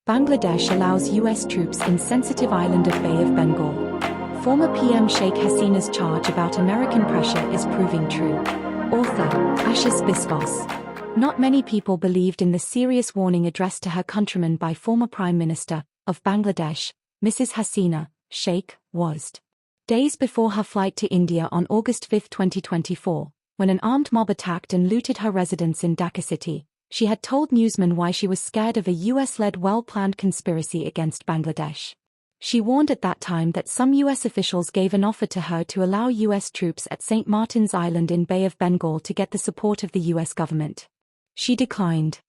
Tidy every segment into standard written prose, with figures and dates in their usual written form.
Bangladesh allows US troops in sensitive island of Bay of Bengal. Former PM Sheikh Hasina's charge about American pressure is proving true. Author, Ashish Biswas. Not many people believed in the serious warning addressed to her countrymen by former Prime Minister of Bangladesh, Mrs. Hasina, Sheikh, Wazed. Days before her flight to India on August 5, 2024, when an armed mob attacked and looted her residence in Dhaka city, she had told newsmen why she was scared of a US-led well-planned conspiracy against Bangladesh. She warned at that time that some US officials gave an offer to her to allow US troops at St. Martin's Island in Bay of Bengal to get the support of the US government. She declined.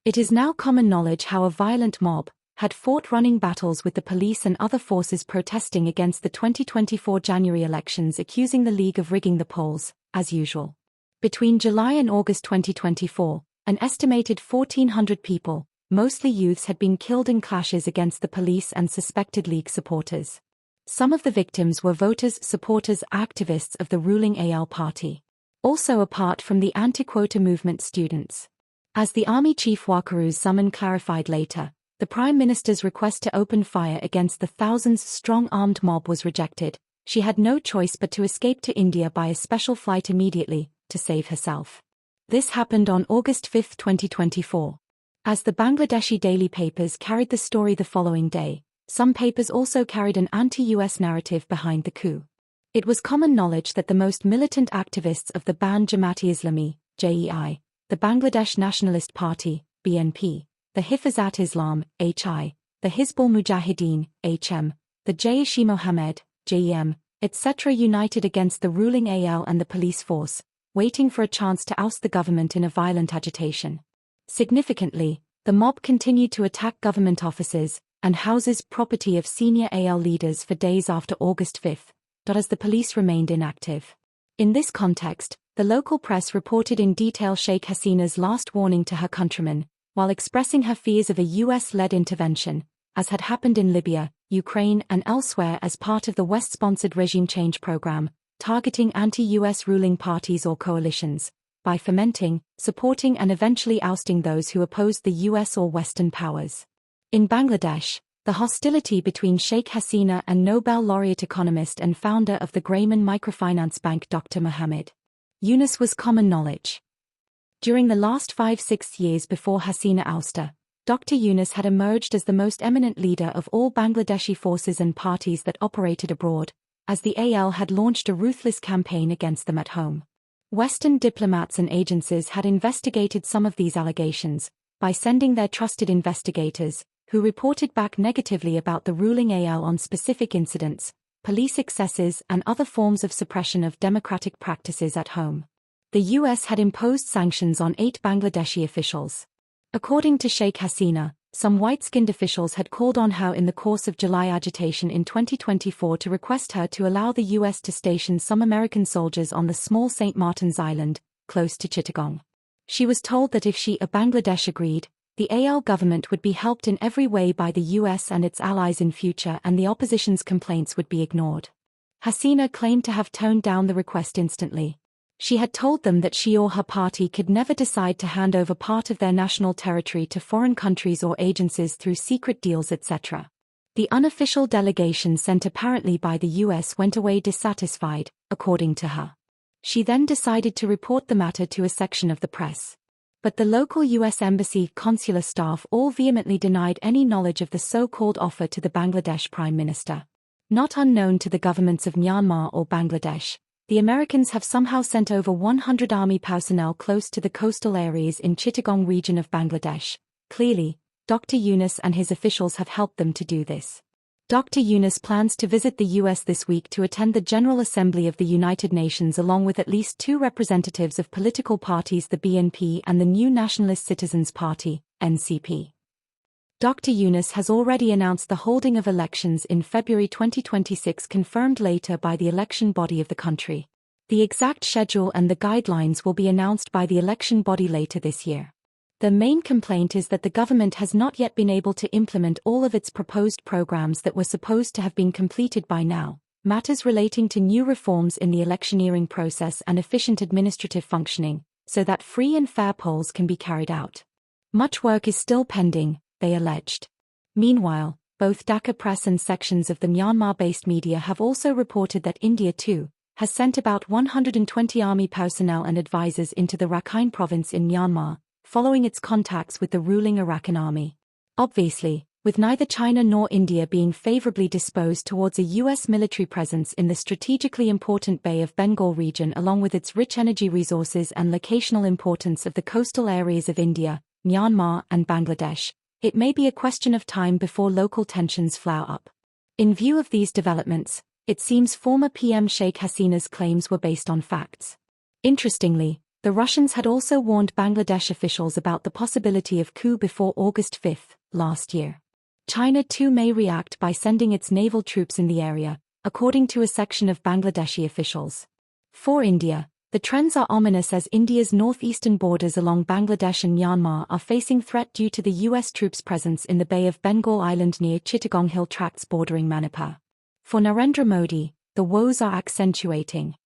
It is now common knowledge how a violent mob had fought running battles with the police and other forces protesting against the 2024 January elections, accusing the League of rigging the polls, as usual. Between July and August 2024, an estimated 1,400 people, mostly youths, had been killed in clashes against the police and suspected League supporters. Some of the victims were voters, supporters, activists of the ruling AL party. Also apart from the anti-quota movement, students. As the Army Chief Wakaru's summon clarified later, the Prime Minister's request to open fire against the thousands-strong armed mob was rejected. She had no choice but to escape to India by a special flight immediately, to save herself. This happened on August 5, 2024. As the Bangladeshi daily papers carried the story the following day, some papers also carried an anti-US narrative behind the coup. It was common knowledge that the most militant activists of the banned Jamaat-e-Islami, JEI, the Bangladesh Nationalist Party, BNP, the Hifazat-Islam, HI, the Hizbul Mujahideen, HM, the Jaish-e-Mohammed, JEM, etc. united against the ruling AL and the police force, waiting for a chance to oust the government in a violent agitation. Significantly, the mob continued to attack government offices and houses, property of senior AL leaders for days after August 5, as the police remained inactive. In this context, the local press reported in detail Sheikh Hasina's last warning to her countrymen, while expressing her fears of a US-led intervention, as had happened in Libya, Ukraine and elsewhere as part of the West-sponsored regime change program, targeting anti-US ruling parties or coalitions, by fomenting, supporting and eventually ousting those who opposed the US or Western powers. In Bangladesh, the hostility between Sheikh Hasina and Nobel laureate economist and founder of the Grameen Microfinance Bank Dr. Muhammad Yunus was common knowledge. During the last 5-6 years before Hasina ouster, Dr. Yunus had emerged as the most eminent leader of all Bangladeshi forces and parties that operated abroad, as the AL had launched a ruthless campaign against them at home. Western diplomats and agencies had investigated some of these allegations, by sending their trusted investigators, who reported back negatively about the ruling AL on specific incidents, police excesses and other forms of suppression of democratic practices at home. The US had imposed sanctions on 8 Bangladeshi officials. According to Sheikh Hasina, some white-skinned officials had called on her in the course of July agitation in 2024 to request her to allow the US to station some American soldiers on the small St. Martin's Island, close to Chittagong. She was told that if she, Bangladesh, agreed, the AL government would be helped in every way by the US and its allies in future and the opposition's complaints would be ignored. Hasina claimed to have toned down the request instantly. She had told them that she or her party could never decide to hand over part of their national territory to foreign countries or agencies through secret deals, etc. The unofficial delegation sent apparently by the US went away dissatisfied, according to her. She then decided to report the matter to a section of the press. But the local US embassy consular staff all vehemently denied any knowledge of the so-called offer to the Bangladesh Prime Minister. Not unknown to the governments of Myanmar or Bangladesh, the Americans have somehow sent over 100 army personnel close to the coastal areas in Chittagong region of Bangladesh. Clearly, Dr. Yunus and his officials have helped them to do this. Dr. Yunus plans to visit the US this week to attend the General Assembly of the United Nations along with at least 2 representatives of political parties, the BNP and the New Nationalist Citizens Party, NCP. Dr. Yunus has already announced the holding of elections in February 2026, confirmed later by the election body of the country. The exact schedule and the guidelines will be announced by the election body later this year. The main complaint is that the government has not yet been able to implement all of its proposed programs that were supposed to have been completed by now, matters relating to new reforms in the electioneering process and efficient administrative functioning, so that free and fair polls can be carried out. Much work is still pending, they alleged. Meanwhile, both Dhaka press and sections of the Myanmar-based media have also reported that India too has sent about 120 army personnel and advisors into the Rakhine province in Myanmar, following its contacts with the ruling Arakan army. Obviously, with neither China nor India being favorably disposed towards a U.S. military presence in the strategically important Bay of Bengal region along with its rich energy resources and locational importance of the coastal areas of India, Myanmar and Bangladesh, it may be a question of time before local tensions flare up. In view of these developments, it seems former PM Sheikh Hasina's claims were based on facts. Interestingly, the Russians had also warned Bangladesh officials about the possibility of coup before August 5 last year. China too may react by sending its naval troops in the area, according to a section of Bangladeshi officials. For India, the trends are ominous as India's northeastern borders along Bangladesh and Myanmar are facing threat due to the U.S. troops' presence in the Bay of Bengal island near Chittagong Hill tracts bordering Manipur. For Narendra Modi, the woes are accentuating.